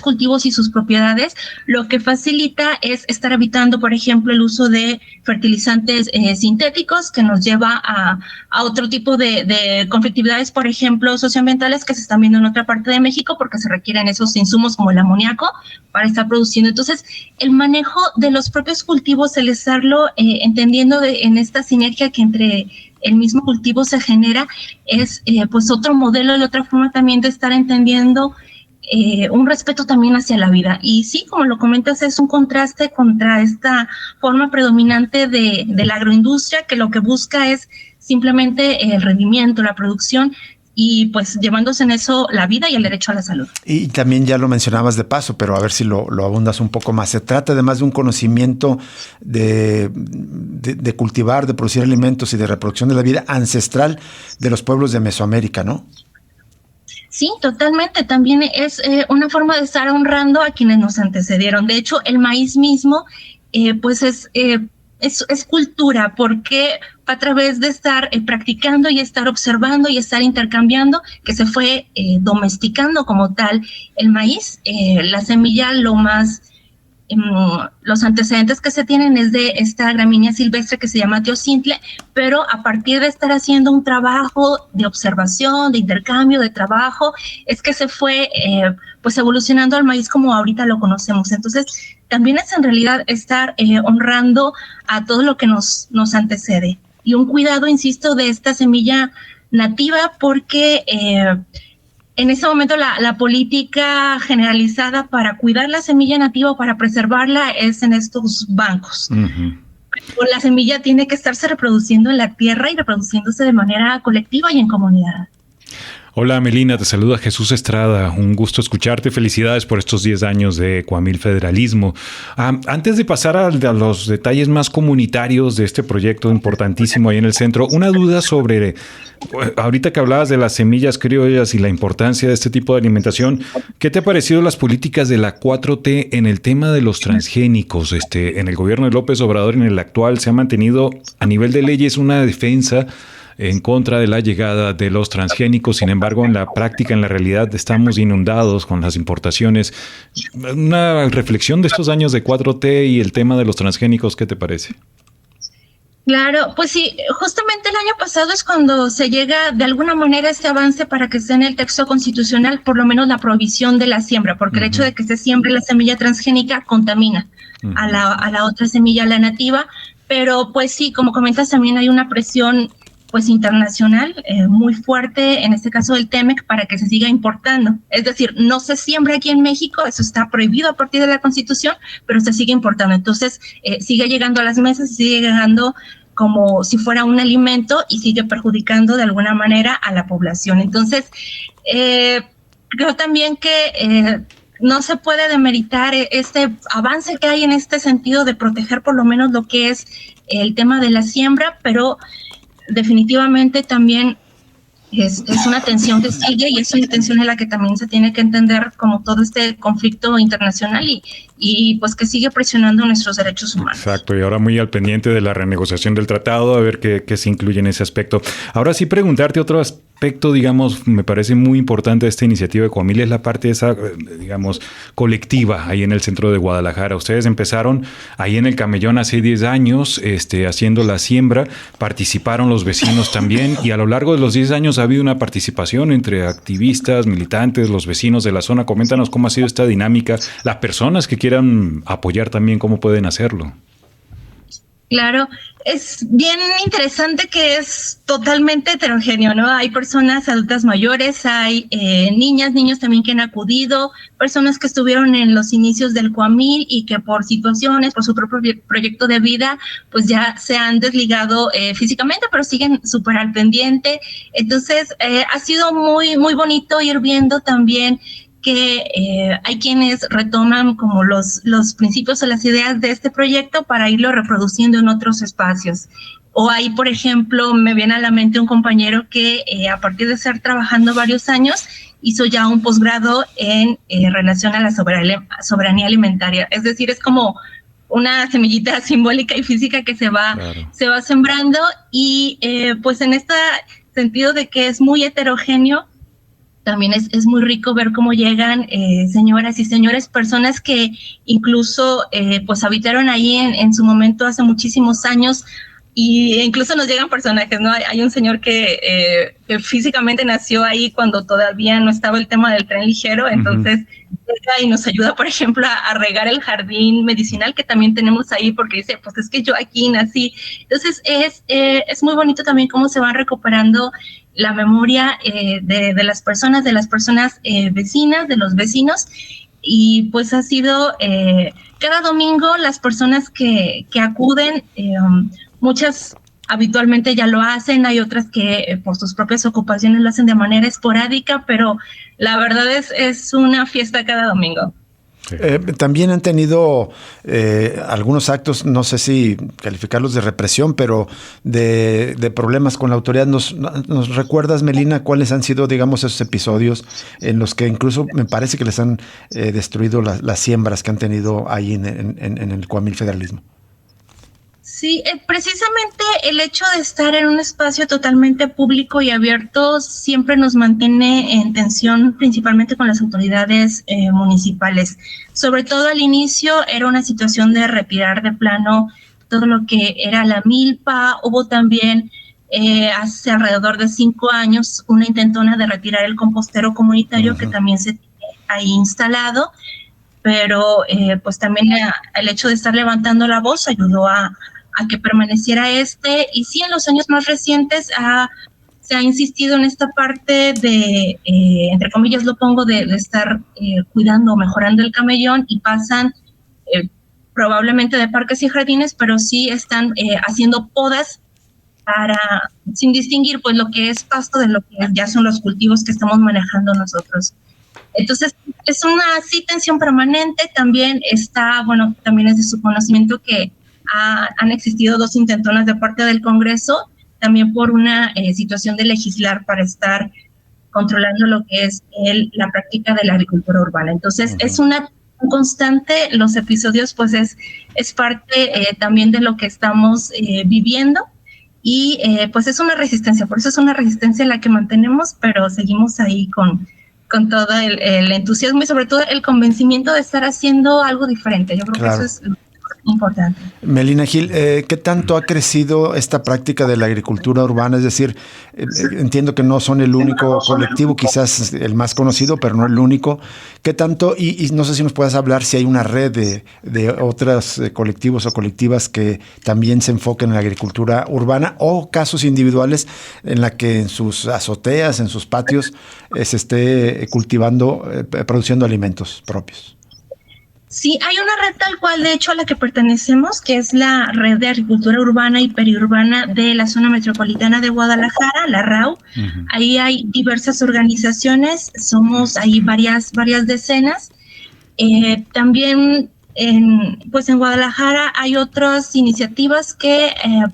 cultivos y sus propiedades, lo que facilita es estar evitando, por ejemplo, el uso de fertilizantes sintéticos, que nos lleva a otro tipo de conflictividades, por ejemplo, socioambientales, que se están viendo en otra parte de México, porque se requieren esos insumos como el amoníaco para estar produciendo. Entonces, el manejo de los propios cultivos, el estarlo entendiendo en esta sinergia que entre el mismo cultivo se genera, es pues otro modelo y otra forma también de estar entendiendo un respeto también hacia la vida. Y sí, como lo comentas, es un contraste contra esta forma predominante de la agroindustria, que lo que busca es simplemente el rendimiento, la producción, y pues llevándose en eso la vida y el derecho a la salud. Y también ya lo mencionabas de paso, pero a ver si lo abundas un poco más. Se trata además de un conocimiento de cultivar, de producir alimentos y de reproducción de la vida ancestral de los pueblos de Mesoamérica, ¿no? Sí, totalmente. También es una forma de estar honrando a quienes nos antecedieron. De hecho, el maíz mismo, pues es cultura, porque a través de estar practicando y estar observando y estar intercambiando, que se fue domesticando como tal el maíz. La semilla, los antecedentes que se tienen es de esta gramínea silvestre que se llama teocintle, pero a partir de estar haciendo un trabajo de observación, de intercambio, de trabajo, es que se fue pues evolucionando al maíz como ahorita lo conocemos. Entonces, también es en realidad estar honrando a todo lo que nos antecede. Y un cuidado, insisto, de esta semilla nativa, porque en ese momento la política generalizada para cuidar la semilla nativa o para preservarla es en estos bancos. Uh-huh. La semilla tiene que estarse reproduciendo en la tierra y reproduciéndose de manera colectiva y en comunidad. Hola Melina, te saluda Jesús Estrada, un gusto escucharte, felicidades por estos 10 años de Coamil Federalismo. Antes de pasar a los detalles más comunitarios de este proyecto importantísimo ahí en el centro, una duda sobre, ahorita que hablabas de las semillas criollas y la importancia de este tipo de alimentación, ¿qué te ha parecido las políticas de la 4T en el tema de los transgénicos? En el gobierno de López Obrador, en el actual, se ha mantenido a nivel de leyes una defensa en contra de la llegada de los transgénicos. Sin embargo, en la práctica, en la realidad, estamos inundados con las importaciones. Una reflexión de estos años de 4T y el tema de los transgénicos, ¿qué te parece? Claro, pues sí, justamente el año pasado es cuando se llega de alguna manera este avance para que esté en el texto constitucional, por lo menos la prohibición de la siembra, porque el hecho de que se siembre la semilla transgénica contamina a la otra semilla, la nativa, pero pues sí, como comentas, también hay una presión pues internacional muy fuerte, en este caso del TEMEC, para que se siga importando. Es decir, no se siembra aquí en México, eso está prohibido a partir de la Constitución, pero se sigue importando. Entonces, sigue llegando a las mesas y sigue llegando como si fuera un alimento y sigue perjudicando de alguna manera a la población. Entonces, creo también que no se puede demeritar este avance que hay en este sentido de proteger por lo menos lo que es el tema de la siembra, pero definitivamente también es una tensión que sigue, y es una tensión en la que también se tiene que entender como todo este conflicto internacional y pues que sigue presionando nuestros derechos humanos. Exacto, y ahora muy al pendiente de la renegociación del tratado, a ver qué se incluye en ese aspecto. Ahora sí, preguntarte otro aspecto, digamos, me parece muy importante de esta iniciativa de Coamil, es la parte esa, digamos, colectiva ahí en el centro de Guadalajara. Ustedes empezaron ahí en el Camellón hace 10 años, haciendo la siembra, participaron los vecinos también, y a lo largo de los 10 años ha habido una participación entre activistas, militantes, los vecinos de la zona. Coméntanos cómo ha sido esta dinámica, las personas que quieran apoyar también, cómo pueden hacerlo. Claro, es bien interesante que es totalmente heterogéneo, ¿no? Hay personas adultas mayores, hay niñas, niños también que han acudido, personas que estuvieron en los inicios del Coamil y que por situaciones, por su propio proyecto de vida, pues ya se han desligado físicamente, pero siguen súper al pendiente. Entonces, ha sido muy, muy bonito ir viendo también que hay quienes retoman como los principios o las ideas de este proyecto para irlo reproduciendo en otros espacios. O hay, por ejemplo, me viene a la mente un compañero que a partir de estar trabajando varios años, hizo ya un posgrado en relación a la soberanía alimentaria. Es decir, es como una semillita simbólica y física que se va sembrando, y pues en este sentido de que es muy heterogéneo, también es muy rico ver cómo llegan señoras y señores, personas que incluso pues habitaron ahí en su momento hace muchísimos años, y incluso nos llegan personajes, ¿no? Hay un señor que físicamente nació ahí cuando todavía no estaba el tema del tren ligero, entonces llega y nos ayuda, por ejemplo, a regar el jardín medicinal que también tenemos ahí, porque dice, pues es que yo aquí nací. Entonces es muy bonito también cómo se van recuperando la memoria de las personas vecinas, de los vecinos, y pues ha sido cada domingo las personas que acuden, muchas habitualmente ya lo hacen, hay otras que por sus propias ocupaciones lo hacen de manera esporádica, pero la verdad es una fiesta cada domingo. También han tenido algunos actos, no sé si calificarlos de represión, pero de problemas con la autoridad. ¿Nos recuerdas, Melina, cuáles han sido, digamos, esos episodios en los que incluso me parece que les han destruido las siembras que han tenido ahí en el Coamil Federalismo? Sí, precisamente el hecho de estar en un espacio totalmente público y abierto siempre nos mantiene en tensión, principalmente con las autoridades municipales. Sobre todo al inicio era una situación de retirar de plano todo lo que era la milpa. Hubo también hace alrededor de 5 años una intentona de retirar el compostero comunitario que también se tiene ahí instalado, pero pues también el hecho de estar levantando la voz ayudó a que permaneciera y sí, en los años más recientes se ha insistido en esta parte de, entre comillas lo pongo, de estar cuidando o mejorando el camellón, y pasan probablemente de parques y jardines, pero sí están haciendo podas sin distinguir pues lo que es pasto de lo que ya son los cultivos que estamos manejando nosotros. Entonces es una tensión permanente. También también es de su conocimiento que han existido 2 intentonas de parte del Congreso, también por una situación de legislar para estar controlando lo que es la práctica de la agricultura urbana. Entonces es una constante, los episodios pues es parte también de lo que estamos viviendo, y pues es una resistencia, por eso es una resistencia la que mantenemos, pero seguimos ahí con todo el entusiasmo y sobre todo el convencimiento de estar haciendo algo diferente. Yo creo que eso es importante. Melina Gil, ¿qué tanto ha crecido esta práctica de la agricultura urbana? Es decir, entiendo que no son el único colectivo, quizás el más conocido, pero no el único. ¿Qué tanto? Y no sé si nos puedes hablar si hay una red de otros colectivos o colectivas que también se enfoquen en la agricultura urbana, o casos individuales en la que en sus azoteas, en sus patios, se esté cultivando, produciendo alimentos propios. Sí, hay una red tal cual, de hecho, a la que pertenecemos, que es la Red de Agricultura Urbana y Periurbana de la Zona Metropolitana de Guadalajara, la RAU. Ahí hay diversas organizaciones, somos ahí varias decenas. También Pues en Guadalajara hay otras iniciativas que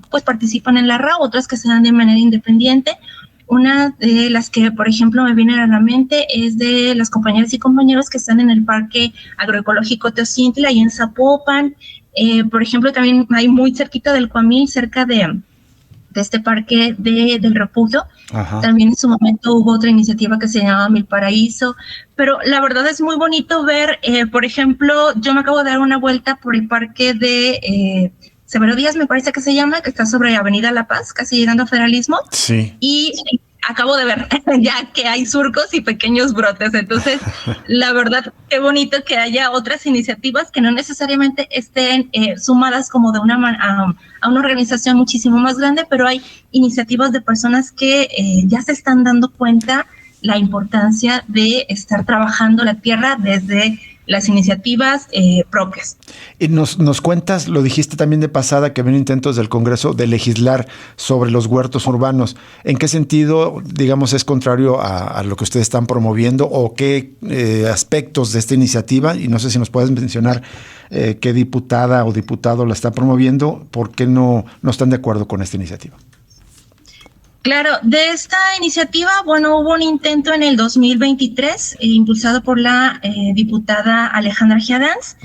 pues participan en la RAO, otras que se dan de manera independiente. Una de las que, por ejemplo, me viene a la mente es de las compañeras y compañeros que están en el Parque Agroecológico Teocintla y en Zapopan. Por ejemplo, también hay muy cerquita del Cuamil, cerca de este parque del refugio. Ajá. También en su momento hubo otra iniciativa que se llamaba Mil Paraíso, pero la verdad es muy bonito ver, por ejemplo, yo me acabo de dar una vuelta por el parque de Severo Díaz, me parece que se llama, que está sobre Avenida La Paz, casi llegando a Federalismo. Sí. Y acabo de ver ya que hay surcos y pequeños brotes. Entonces, la verdad, qué bonito que haya otras iniciativas que no necesariamente estén sumadas como de a una organización muchísimo más grande, pero hay iniciativas de personas que ya se están dando cuenta la importancia de estar trabajando la tierra desde las iniciativas propias. Y nos cuentas, lo dijiste también de pasada, que había intentos del Congreso de legislar sobre los huertos urbanos. ¿En qué sentido, digamos, es contrario a lo que ustedes están promoviendo o qué aspectos de esta iniciativa? Y no sé si nos puedes mencionar qué diputada o diputado la está promoviendo, ¿por qué no están de acuerdo con esta iniciativa? Claro, de esta iniciativa, bueno, hubo un intento en el 2023 impulsado por la diputada Alejandra Giadans,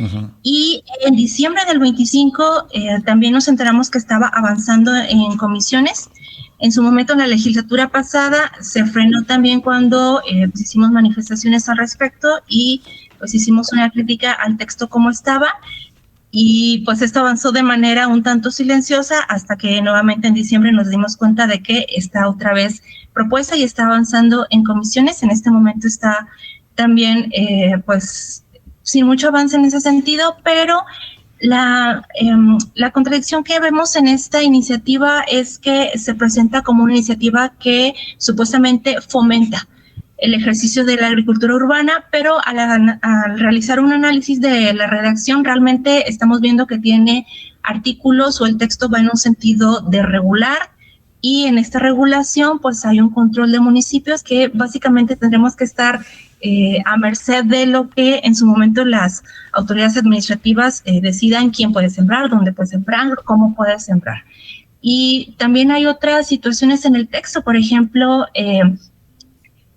y en diciembre del 25 también nos enteramos que estaba avanzando en comisiones. En su momento, en la legislatura pasada, se frenó también cuando pues hicimos manifestaciones al respecto y pues hicimos una crítica al texto como estaba. Y pues esto avanzó de manera un tanto silenciosa hasta que nuevamente en diciembre nos dimos cuenta de que está otra vez propuesta y está avanzando en comisiones. En este momento está también pues sin mucho avance en ese sentido, pero la contradicción que vemos en esta iniciativa es que se presenta como una iniciativa que supuestamente fomenta el ejercicio de la agricultura urbana, pero al realizar un análisis de la redacción realmente estamos viendo que tiene artículos o el texto va en un sentido de regular, y en esta regulación pues hay un control de municipios que básicamente tendremos que estar a merced de lo que en su momento las autoridades administrativas decidan quién puede sembrar, dónde puede sembrar, cómo puede sembrar. Y también hay otras situaciones en el texto, por ejemplo,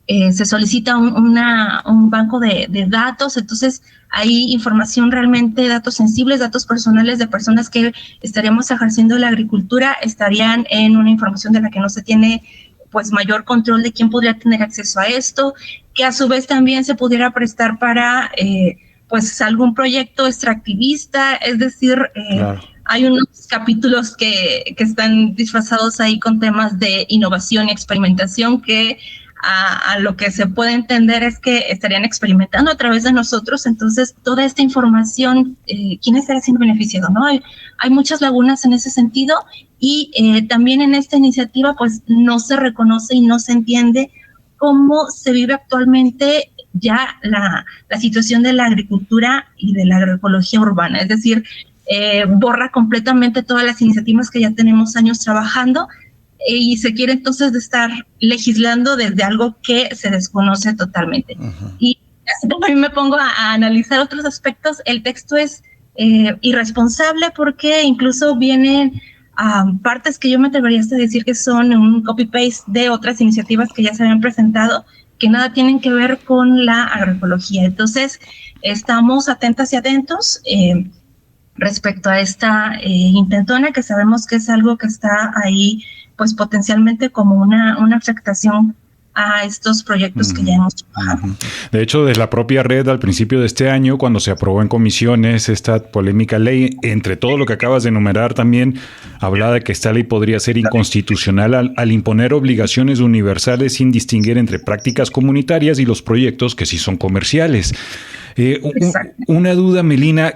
se solicita un banco de datos, entonces hay información realmente, datos sensibles, datos personales de personas que estaríamos ejerciendo la agricultura, estarían en una información de la que no se tiene pues mayor control de quién podría tener acceso a esto, que a su vez también se pudiera prestar para pues algún proyecto extractivista, es decir, claro. Hay unos capítulos que están disfrazados ahí con temas de innovación y experimentación que a lo que se puede entender es que estarían experimentando a través de nosotros. Entonces toda esta información, ¿quién estaría siendo beneficiado? ¿No? Hay muchas lagunas en ese sentido, y también en esta iniciativa pues no se reconoce y no se entiende cómo se vive actualmente ya la situación de la agricultura y de la agroecología urbana, es decir, borra completamente todas las iniciativas que ya tenemos años trabajando, y se quiere entonces de estar legislando desde algo que se desconoce totalmente. Y así como a mí me pongo a analizar otros aspectos, el texto es irresponsable porque incluso vienen partes que yo me atrevería a decir que son un copy-paste de otras iniciativas que ya se habían presentado, que nada tienen que ver con la agroecología. Entonces, estamos atentas y atentos respecto a esta intentona, que sabemos que es algo que está ahí pues potencialmente como una afectación a estos proyectos que ya hemos trabajado. De hecho, de la propia red al principio de este año, cuando se aprobó en comisiones esta polémica ley, entre todo lo que acabas de enumerar también, hablaba de que esta ley podría ser inconstitucional al imponer obligaciones universales sin distinguir entre prácticas comunitarias y los proyectos que sí son comerciales. Una duda, Melina,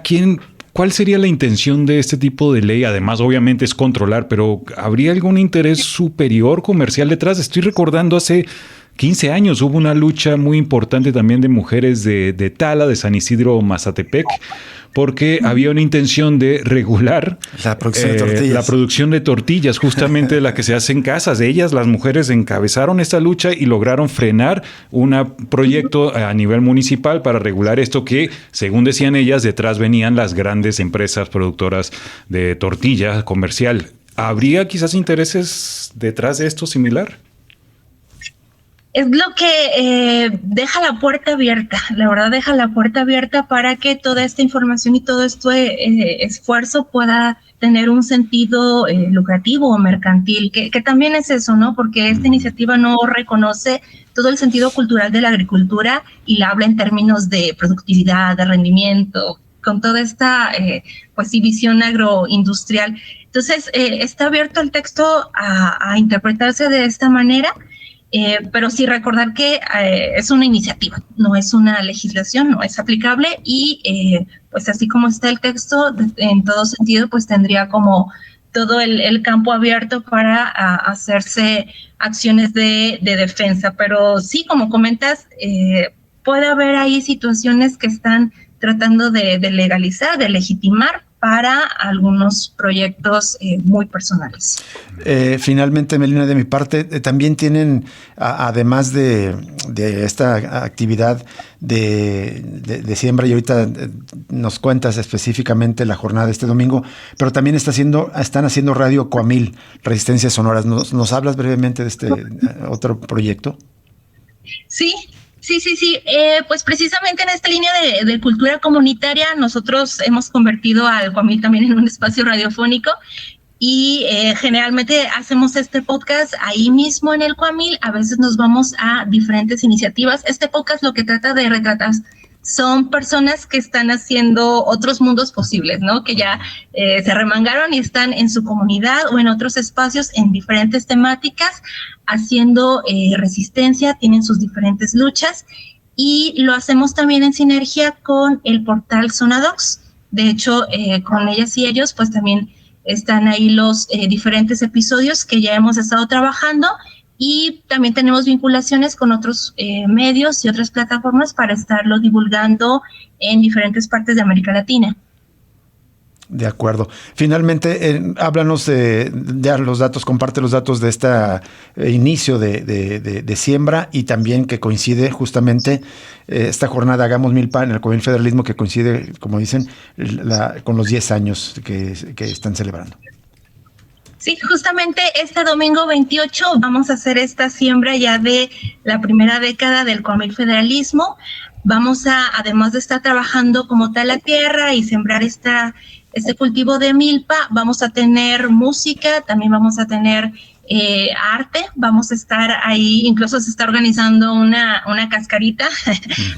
¿cuál sería la intención de este tipo de ley? Además, obviamente es controlar, pero ¿habría algún interés superior comercial detrás? Estoy recordando hace 15 años hubo una lucha muy importante también de mujeres de Tala, de San Isidro, Mazatepec, porque había una intención de regular la producción de tortillas, justamente de la que se hace en casas. Ellas, las mujeres, encabezaron esta lucha y lograron frenar un proyecto a nivel municipal para regular esto que, según decían ellas, detrás venían las grandes empresas productoras de tortilla comercial. ¿Habría quizás intereses detrás de esto similar? Es lo que deja la puerta abierta, la verdad deja la puerta abierta para que toda esta información y todo este esfuerzo pueda tener un sentido lucrativo o mercantil, que también es eso, ¿no? Porque esta iniciativa no reconoce todo el sentido cultural de la agricultura y la habla en términos de productividad, de rendimiento, con toda esta visión agroindustrial. Entonces, está abierto el texto a interpretarse de esta manera. Pero sí recordar que es una iniciativa, no es una legislación, no es aplicable y pues así como está el texto, en todo sentido pues tendría como todo el campo abierto para hacerse acciones de defensa. Pero sí, como comentas, puede haber ahí situaciones que están tratando de legalizar, de legitimar para algunos proyectos muy personales. Finalmente, Melina, de mi parte, también tienen, además de esta actividad de siembra, y ahorita nos cuentas específicamente la jornada de este domingo, pero también están haciendo Radio Coamil, Resistencias Sonoras. ¿Nos hablas brevemente de este otro proyecto? Sí. Pues precisamente en esta línea de cultura comunitaria nosotros hemos convertido al Coamil también en un espacio radiofónico y generalmente hacemos este podcast ahí mismo en el Coamil. A veces nos vamos a diferentes iniciativas. Este podcast lo que trata de retratar son personas que están haciendo otros mundos posibles, ¿no? Que ya se remangaron y están en su comunidad o en otros espacios en diferentes temáticas, haciendo resistencia, tienen sus diferentes luchas y lo hacemos también en sinergia con el portal Sonadox. De hecho, con ellas y ellos, pues también están ahí los diferentes episodios que ya hemos estado trabajando. Y también tenemos vinculaciones con otros medios y otras plataformas para estarlo divulgando en diferentes partes de América Latina. De acuerdo. Finalmente, háblanos de los datos, comparte los datos de este inicio de siembra y también que coincide justamente esta jornada Hagamos Milpa en el Coamil Federalismo, que coincide, como dicen, con los 10 años que están celebrando. Sí, justamente este domingo 28 vamos a hacer esta siembra ya de la primera década del Coamil Federalismo. Vamos a, además de estar trabajando como tal la tierra y sembrar este cultivo de milpa, vamos a tener música, también vamos a tener arte, vamos a estar ahí, incluso se está organizando una cascarita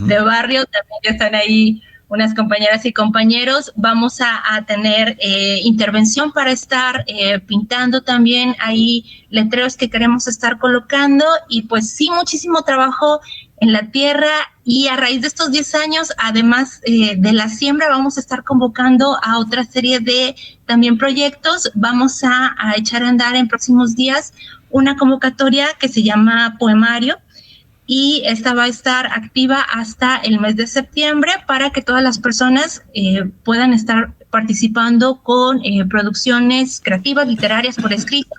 de barrio, también ya están ahí unas compañeras y compañeros. Vamos a tener intervención para estar pintando también ahí letreros que queremos estar colocando y pues sí, muchísimo trabajo en la tierra. Y a raíz de estos 10 años, además de la siembra, vamos a estar convocando a otra serie de también proyectos. Vamos a echar a andar en próximos días una convocatoria que se llama Poemario, y esta va a estar activa hasta el mes de septiembre para que todas las personas puedan estar participando con producciones creativas, literarias por escrito,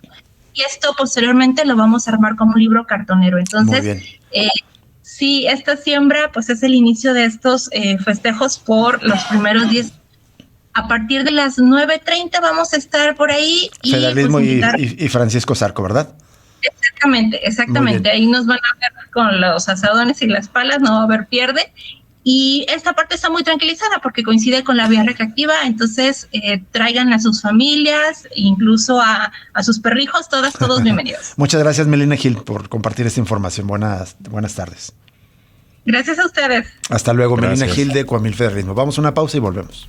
y esto posteriormente lo vamos a armar como un libro cartonero. Entonces, sí, esta siembra pues es el inicio de estos festejos por los primeros 10. A partir de las 9:30 vamos a estar por ahí. Federalismo y Francisco Zarco, ¿verdad? Exactamente. Ahí nos van a ver con los asadones y las palas, no va a haber pierde. Y esta parte está muy tranquilizada porque coincide con la vía recreativa, entonces traigan a sus familias, incluso a sus perrijos, todos bienvenidos. Muchas gracias, Melina Gil, por compartir esta información. Buenas tardes. Gracias a ustedes. Hasta luego. Gracias. Melina Gil de Coamil Federalismo. Vamos a una pausa y volvemos.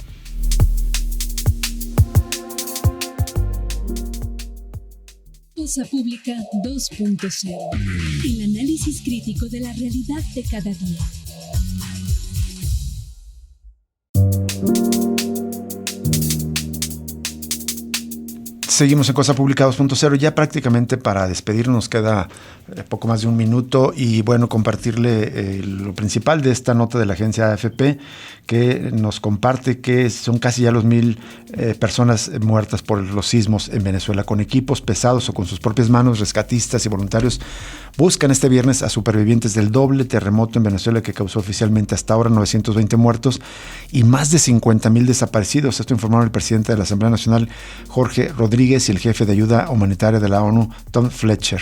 Cosa Pública 2.0. El análisis crítico de la realidad de cada día. Seguimos en Cosa Pública 2.0. Ya prácticamente para despedirnos nos queda poco más de un minuto y bueno, compartirle lo principal de esta nota de la agencia AFP, que nos comparte que son casi ya los 1,000 personas muertas por los sismos en Venezuela. Con equipos pesados o con sus propias manos, rescatistas y voluntarios buscan este viernes a supervivientes del doble terremoto en Venezuela que causó oficialmente hasta ahora 920 muertos y más de 50,000 desaparecidos. Esto informaron el presidente de la Asamblea Nacional, Jorge Rodríguez, y el jefe de ayuda humanitaria de la ONU, Tom Fletcher.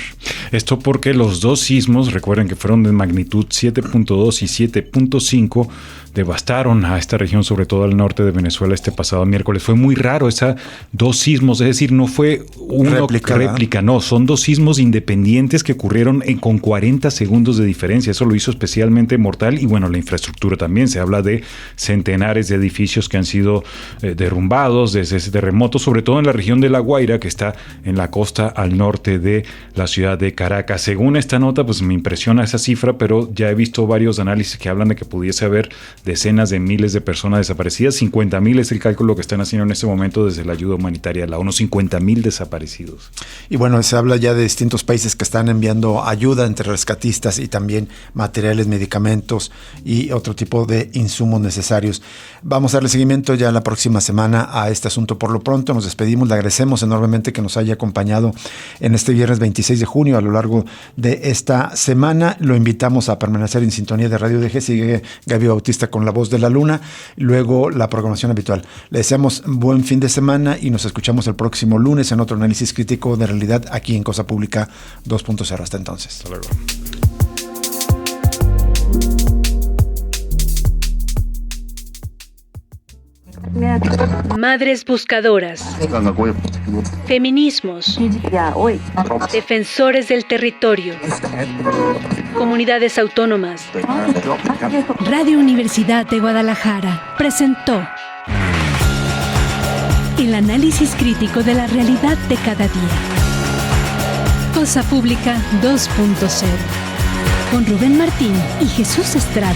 Esto porque los dos sismos, recuerden que fueron de magnitud 7.2 y 7.5, devastaron a esta región, sobre todo al norte de Venezuela, este pasado miércoles. Fue muy raro esos dos sismos, es decir, no fue una réplica, no, son dos sismos independientes que ocurrieron con 40 segundos de diferencia. Eso lo hizo especialmente mortal y bueno, la infraestructura también. Se habla de centenares de edificios que han sido derrumbados desde ese terremoto, sobre todo en la región de La Guaira, que está en la costa al norte de la ciudad de Caracas. Según esta nota, pues me impresiona esa cifra, pero ya he visto varios análisis que hablan de que pudiese haber decenas de miles de personas desaparecidas. 50,000 es el cálculo que están haciendo en este momento desde la ayuda humanitaria de la ONU. 50,000 desaparecidos. Y bueno, se habla ya de distintos países que están enviando ayuda entre rescatistas y también materiales, medicamentos y otro tipo de insumos necesarios. Vamos a darle seguimiento ya la próxima semana a este asunto. Por lo pronto nos despedimos. Le agradecemos enormemente que nos haya acompañado en este viernes 26 de junio a lo largo de esta semana. Lo invitamos a permanecer en sintonía de Radio DG. Sigue Gaby Bautista con La Voz de la Luna, luego la programación habitual. Le deseamos buen fin de semana y nos escuchamos el próximo lunes en otro análisis crítico de realidad aquí en Cosa Pública 2.0. Hasta entonces. Hasta luego. Madres buscadoras, feminismos, defensores del territorio, comunidades autónomas. Radio Universidad de Guadalajara presentó el análisis crítico de la realidad de cada día. Cosa Pública 2.0 con Rubén Martín y Jesús Estrada.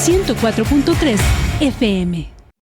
104.3 FM.